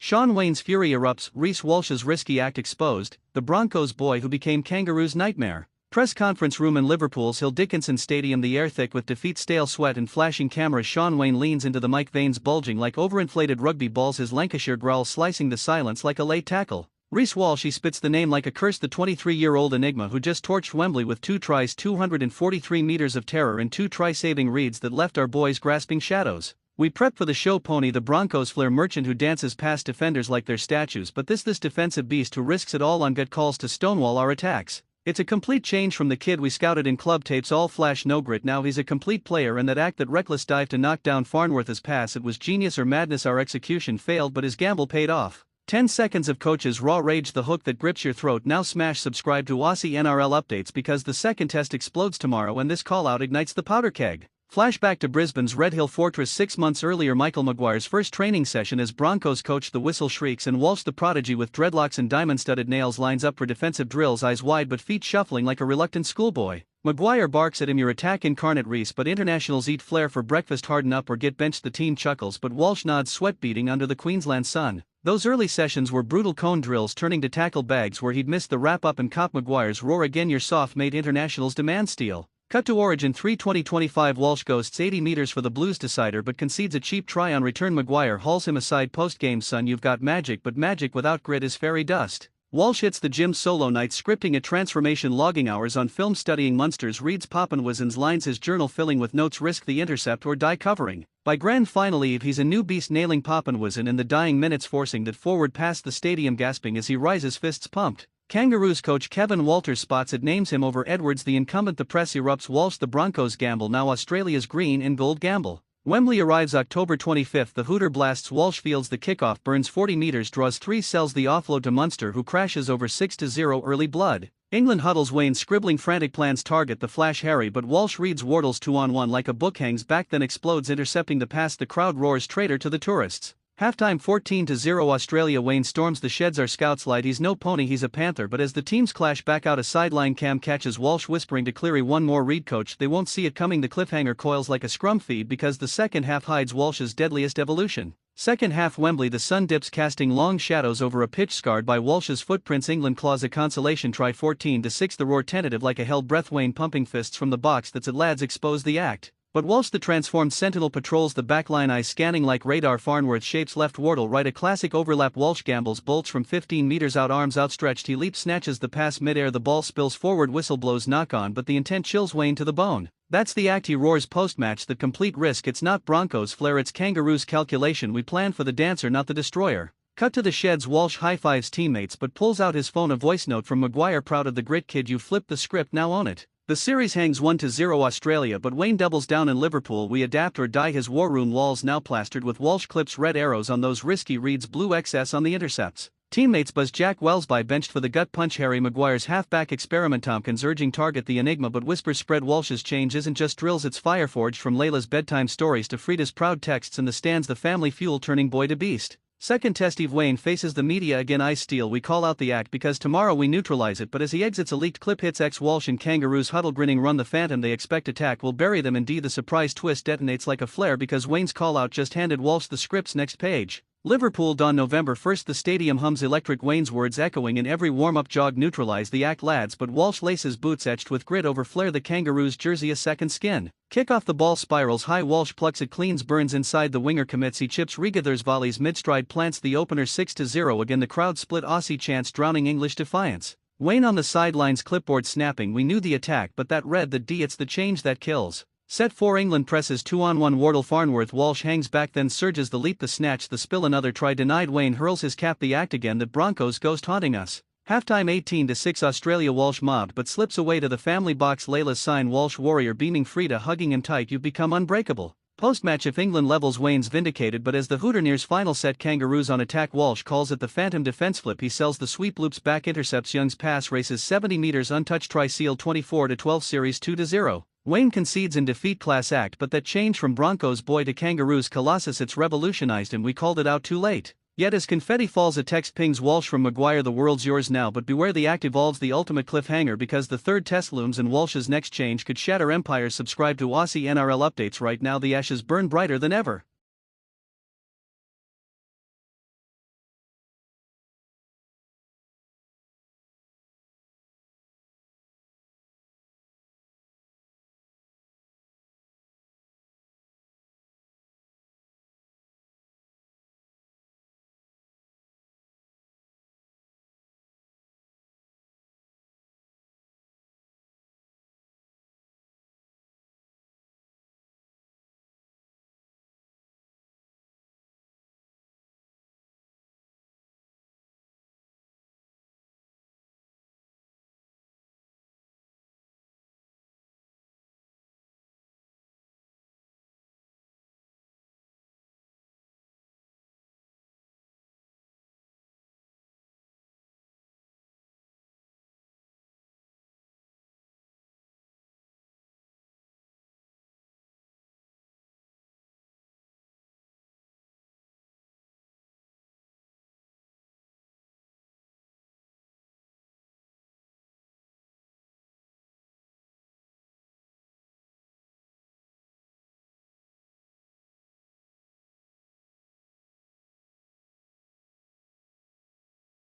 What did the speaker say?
Shaun Wane's fury erupts, Reece Walsh's risky act exposed, the Broncos boy who became Kangaroos' nightmare. Press conference room in Liverpool's Hill Dickinson Stadium, the air thick with defeat, stale sweat and flashing cameras. Shaun Wane leans into the mic, veins bulging like overinflated rugby balls, his Lancashire growl slicing the silence like a late tackle. Reece Walsh, he spits the name like a curse, the 23-year-old enigma who just torched Wembley with 2 tries, 243 meters of terror and 2 try-saving reads that left our boys grasping shadows. We prep for the show pony, the Broncos Flair merchant who dances past defenders like they're statues, but this defensive beast who risks it all on gut calls to stonewall our attacks. It's a complete change from the kid we scouted in club tapes, all flash no grit. Now he's a complete player, and that reckless dive to knock down Farnworth's pass, it was genius or madness. Our execution failed but his gamble paid off. 10 seconds of coaches raw rage, the hook that grips your throat. Now smash subscribe to Aussie NRL updates because the second test explodes tomorrow and this call out ignites the powder keg. Flashback to Brisbane's Red Hill Fortress 6 months earlier. Michael Maguire's first training session as Broncos coach, the whistle shrieks and Walsh the prodigy with dreadlocks and diamond-studded nails lines up for defensive drills, eyes wide but feet shuffling like a reluctant schoolboy. Maguire barks at him, your attack incarnate Reece, but internationals eat Flair for breakfast, harden up or get benched. The team chuckles but Walsh nods, sweat beading under the Queensland sun. Those early sessions were brutal cone drills turning to tackle bags where he'd missed the wrap-up and cop Maguire's roar again, your soft-made internationals demand steel. Cut to Origin 3 2025, Walsh ghosts 80 meters for the Blues decider but concedes a cheap try on return. Maguire hauls him aside post-game, son you've got magic but magic without grit is fairy dust. Walsh hits the gym solo night, scripting a transformation, logging hours on film, studying Munsters, reads Papenwizen's lines, his journal filling with notes, risk the intercept or die covering. By grand final eve he's a new beast, nailing Papenwizen in the dying minutes, forcing that forward past the stadium, gasping as he rises, fists pumped. Kangaroos coach Kevin Walters spots it, names him over Edwards the incumbent, the press erupts. Walsh the Broncos gamble, now Australia's green and gold gamble. Wembley arrives October 25th, the Hooter blasts, Walsh fields the kickoff, burns 40 meters, draws 3, sells the offload to Munster who crashes over 6-0, early blood. England huddles, Wayne scribbling frantic plans, target the flash Harry but Walsh reads Wardle's 2-on-1 like a book, hangs back then explodes intercepting the pass, the crowd roars traitor to the tourists. Halftime 14-0 Australia. Wayne storms the sheds, our scouts lied, he's no pony, he's a panther, but as the teams clash back out a sideline cam catches Walsh whispering to Cleary, one more read coach, they won't see it coming. The cliffhanger coils like a scrum feed because the second half hides Walsh's deadliest evolution. Second half Wembley, the sun dips casting long shadows over a pitch scarred by Walsh's footprints. England claws a consolation try 14-6, the roar tentative like a held breath. Wayne pumping fists from the box, that's it lads, expose the act. But Walsh the transformed sentinel patrols the backline, eyes scanning like radar. Farnworth shapes left, Wardle right, a classic overlap. Walsh gambles, bolts from 15 meters out, arms outstretched, he leaps, snatches the pass midair, the ball spills forward, whistle blows, knock on, but the intent chills Wayne to the bone. That's the act, he roars post-match, the complete risk, it's not Broncos Flair, it's Kangaroos calculation, we plan for the dancer not the destroyer. Cut to the sheds, Walsh high-fives teammates but pulls out his phone, a voice note from Maguire, proud of the grit kid, you flipped the script, now own it. The series hangs 1-0 Australia but Wayne doubles down in Liverpool, we adapt or die, his war room walls now plastered with Walsh clips, red arrows on those risky reads, blue XS on the intercepts. Teammates buzz, Jack Wellsby benched for the gut punch, Harry Maguire's halfback experiment, Tompkins urging target the enigma but whispers spread. Walsh's change isn't just drills, it's fire forged from Layla's bedtime stories to Frida's proud texts in the stands, the family fuel turning boy to beast. Second test eve, Wayne faces the media again, ice steel, we call out the act because tomorrow we neutralize it, but as he exits a leaked clip hits X. Walsh and Kangaroos huddle grinning, run the phantom, they expect attack will bury them, indeed the surprise twist detonates like a flare because Wayne's call out just handed Walsh the script's next page. Liverpool dawn November 1st, the stadium hums electric, Wayne's words echoing in every warm-up jog, neutralize the act lads, but Walsh laces boots etched with grit over Flair, the Kangaroos jersey a second skin. Kick off, the ball spirals high, Walsh plucks it, cleans, burns inside, the winger commits, he chips Regathers volleys midstride, plants the opener 6-0 again, the crowd split, Aussie chants drowning English defiance. Wayne on the sidelines, clipboard snapping, we knew the attack but that read the D, it's the change that kills. Set 4 England presses 2-on-1, Wardle Farnworth, Walsh hangs back then surges, the leap, the snatch, the spill, another try denied, Wayne hurls his cap, the act again, that Broncos ghost haunting us. Halftime 18-6 Australia, Walsh mobbed but slips away to the family box, Layla's sign, Walsh warrior beaming Frida hugging him tight, you've become unbreakable. Post-match, if England levels Wayne's vindicated but as the Hooter nears final set, Kangaroos on attack, Walsh calls it the phantom defense flip, he sells the sweep, loops back, intercepts, Young's pass races 70 meters untouched, try seal 24-12 series 2-0. Wayne concedes in defeat, class act, but that change from Broncos boy to Kangaroos colossus, it's revolutionized him, we called it out too late. Yet as confetti falls a text pings Walsh from Maguire, the world's yours now, but beware the act evolves the ultimate cliffhanger because the third test looms and Walsh's next change could shatter empires. Subscribe to Aussie NRL updates right now, the ashes burn brighter than ever.